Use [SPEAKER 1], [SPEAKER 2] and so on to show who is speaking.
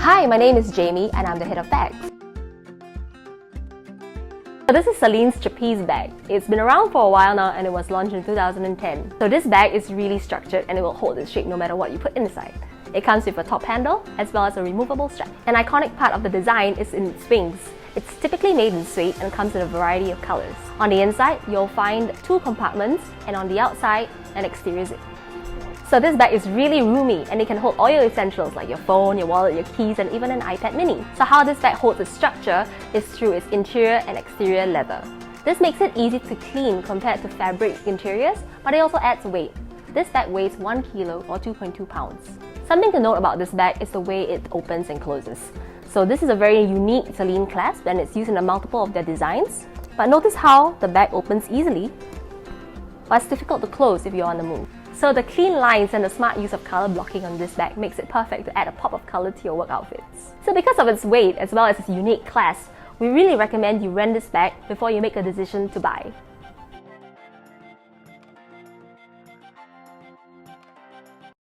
[SPEAKER 1] Hi, my name is Jamie and I'm the head of bags. So this is Celine's Trapeze bag. It's been around for a while now and it was launched in 2010. So this bag is really structured and it will hold its shape no matter what you put inside. It comes with a top handle as well as a removable strap. An iconic part of the design is in its wings. It's typically made in suede and comes in a variety of colors. On the inside, you'll find 2 compartments and on the outside, an exterior zip. So this bag is really roomy and it can hold all your essentials like your phone, your wallet, your keys and even an iPad mini. So how this bag holds its structure is through its interior and exterior leather. This makes it easy to clean compared to fabric interiors, but it also adds weight. This bag weighs 1 kilo or 2.2 pounds. Something to note about this bag is the way it opens and closes. So this is a very unique Celine clasp and it's used in a multiple of their designs. But notice how the bag opens easily, but it's difficult to close if you're on the move. So the clean lines and the smart use of color blocking on this bag makes it perfect to add a pop of color to your work outfits. So because of its weight as well as its unique clasp, we really recommend you rent this bag before you make a decision to buy.